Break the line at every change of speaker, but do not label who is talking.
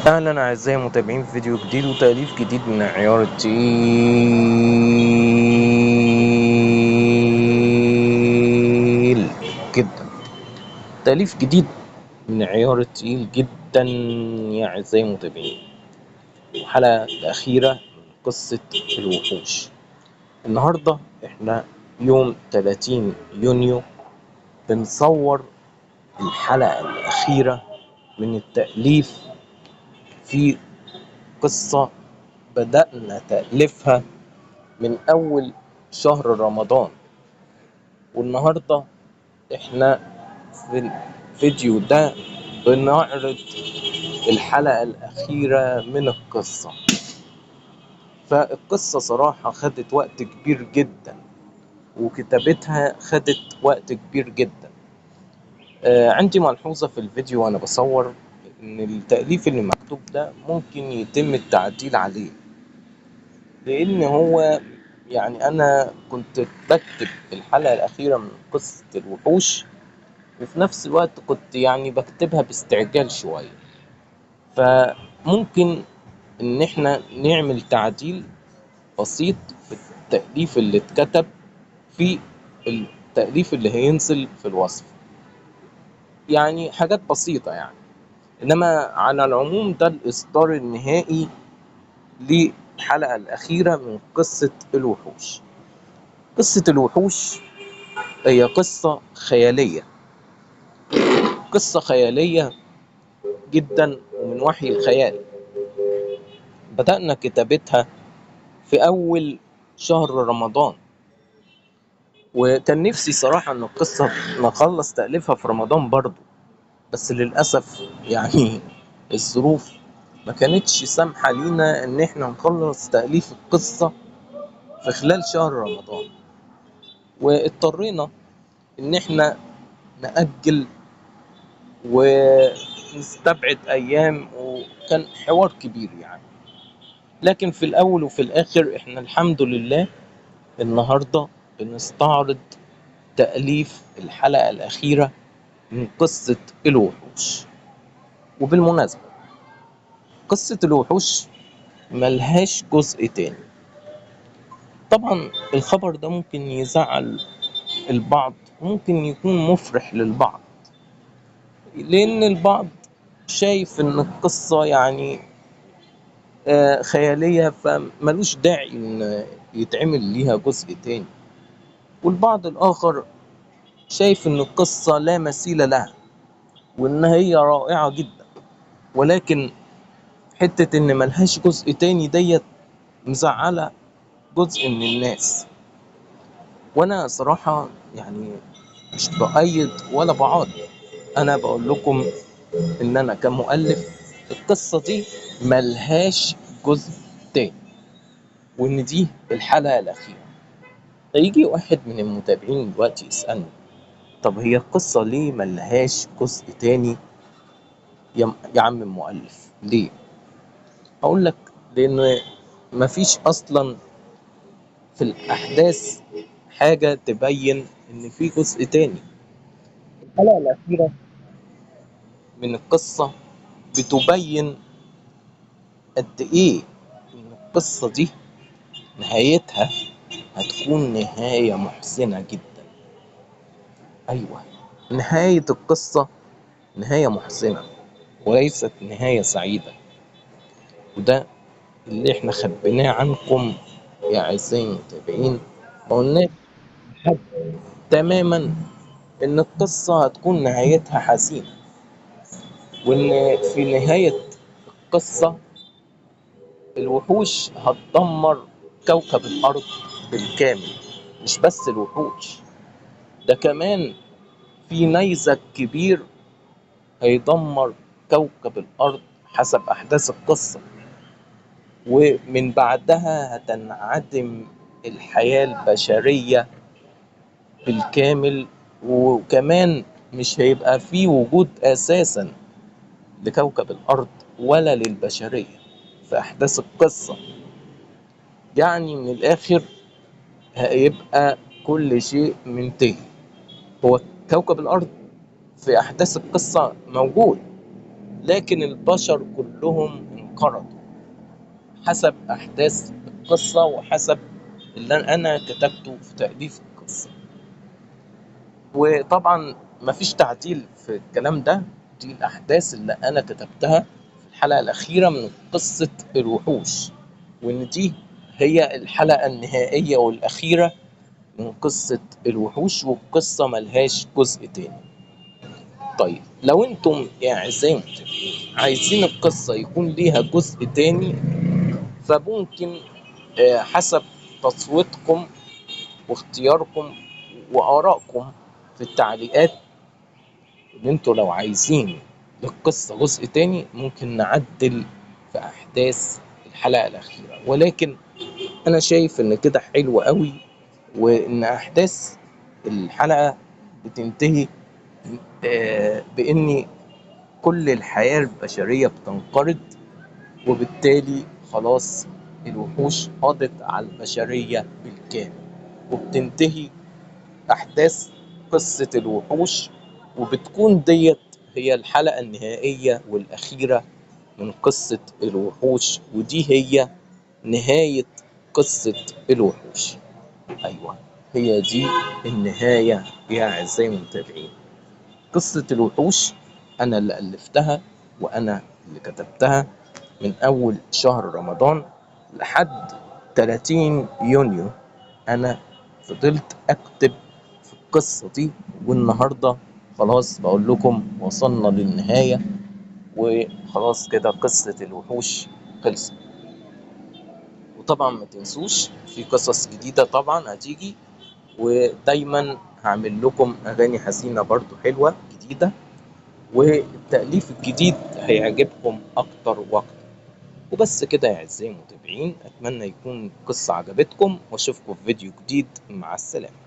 اهلا اعزائي المتابعين في فيديو جديد وتأليف جديد من عيار التقيل جدا. تأليف جديد من عيار التقيل جدا يا اعزائي المتابعين. الحلقة الأخيرة من قصة الوحوش. النهاردة احنا يوم 30 يونيو بنصور الحلقة الأخيرة من التأليف في قصة بدأنا تأليفها من أول شهر رمضان، والنهاردة احنا في الفيديو ده بنعرض الحلقة الأخيرة من القصة. فالقصة صراحة خدت وقت كبير جدا وكتابتها خدت وقت كبير جدا. عندي ملحوظة في الفيديو وأنا بصور إن التأليف اللي مكتوب ده ممكن يتم التعديل عليه، لأن هو يعني أنا كنت بكتب الحلقة الأخيرة من قصة الوحوش وفي نفس الوقت كنت يعني بكتبها باستعجال شوية، فممكن إن إحنا نعمل تعديل بسيط في التأليف اللي اتكتب في التأليف اللي هينزل في الوصف، يعني حاجات بسيطة يعني. إنما على العموم ده الإصدار النهائي للحلقة الأخيرة من قصة الوحوش. قصة الوحوش هي قصة خيالية، قصة خيالية جدا ومن وحي الخيال. بدأنا كتابتها في أول شهر رمضان، وكان نفسي صراحة إن القصة نخلص تأليفها في رمضان برضو، بس للأسف يعني الظروف ما كانتش سامحة لينا إن إحنا نخلص تأليف القصة في خلال شهر رمضان، واضطرينا إن إحنا نأجل ونستبعد أيام، وكان حوار كبير يعني. لكن في الأول وفي الآخر إحنا الحمد لله النهاردة بنستعرض تأليف الحلقة الأخيرة من قصة الوحوش. وبالمناسبة قصة الوحوش ملهاش جزء تاني. طبعا الخبر ده ممكن يزعل البعض، ممكن يكون مفرح للبعض، لأن البعض شايف إن القصة يعني خيالية فملوش داعي إن يتعمل ليها جزء تاني، والبعض الآخر شايف إن القصة لا مثيل لها وإن هي رائعة جدا، ولكن حتة إن ملهاش جزء تاني ديت مزعلة جزء من الناس. وأنا صراحة يعني مش بأيد ولا بعارض، أنا بقول لكم إن أنا كمؤلف القصة دي ملهاش جزء تاني، وإن دي الحلقة الأخيرة. فيجي واحد من المتابعين دلوقتي يسألني طب هي القصة ليه ملهاش جزء تاني يا عم المؤلف ليه؟ أقول لك لأن مفيش أصلا في الأحداث حاجة تبين إن في جزء تاني. الحلقة الأخيرة من القصة بتبين قد إيه إن القصة دي نهايتها هتكون نهاية محزنة جدا. أيوة، نهاية القصة نهاية محزنة وليست نهاية سعيدة، وده اللي احنا خبيناه عنكم يا أعزائي المتابعين. ما قلناش لحد تماما إن القصة هتكون نهايتها حزينة، وإن في نهاية القصة الوحوش هتدمر كوكب الأرض بالكامل. مش بس الوحوش، ده كمان في نيزك كبير هيدمر كوكب الأرض حسب أحداث القصة، ومن بعدها هتنعدم الحياة البشرية بالكامل، وكمان مش هيبقى فيه وجود أساسا لكوكب الأرض ولا للبشرية في أحداث القصة. يعني من الآخر هيبقى كل شيء منتهي. هو كوكب الأرض في أحداث القصة موجود، لكن البشر كلهم انقرضوا حسب أحداث القصة وحسب اللي أنا كتبته في تأليف القصة. وطبعا مفيش تعديل في الكلام ده، دي الأحداث اللي أنا كتبتها في الحلقة الأخيرة من قصة الوحوش، وإن دي هي الحلقة النهائية والأخيرة من قصة الوحوش، والقصة ملهاش جزء تاني. طيب لو انتم يا أعزائي المتابعين عايزين القصة يكون ليها جزء تاني، فممكن حسب تصويتكم واختياركم وآرائكم في التعليقات، ان انتوا لو عايزين للقصة جزء تاني ممكن نعدل في أحداث الحلقة الأخيرة، ولكن أنا شايف إن كده حلو قوي، وإن أحداث الحلقة بتنتهي بإن كل الحياة البشرية بتنقرض، وبالتالي خلاص الوحوش قضت على البشرية بالكامل، وبتنتهي أحداث قصة الوحوش، وبتكون ديت هي الحلقة النهائية والأخيرة من قصة الوحوش، ودي هي نهاية قصة الوحوش. أيوة، هي دي النهاية يا أعزائي المتابعين. قصة الوحوش أنا اللي ألفتها وأنا اللي كتبتها من أول شهر رمضان لحد 30 يونيو. أنا فضلت أكتب في القصة دي، والنهاردة خلاص بقول لكم وصلنا للنهاية، وخلاص كده قصة الوحوش خلصت. وطبعا ما تنسوش في قصص جديدة طبعا هتيجي، ودايما هعمل لكم أغاني حزينة برضو حلوة جديدة، والتأليف الجديد هيعجبكم أكتر وأكتر. وبس كده يا أعزائي المتابعين، أتمنى يكون القصة عجبتكم، وأشوفكم في فيديو جديد. مع السلامة.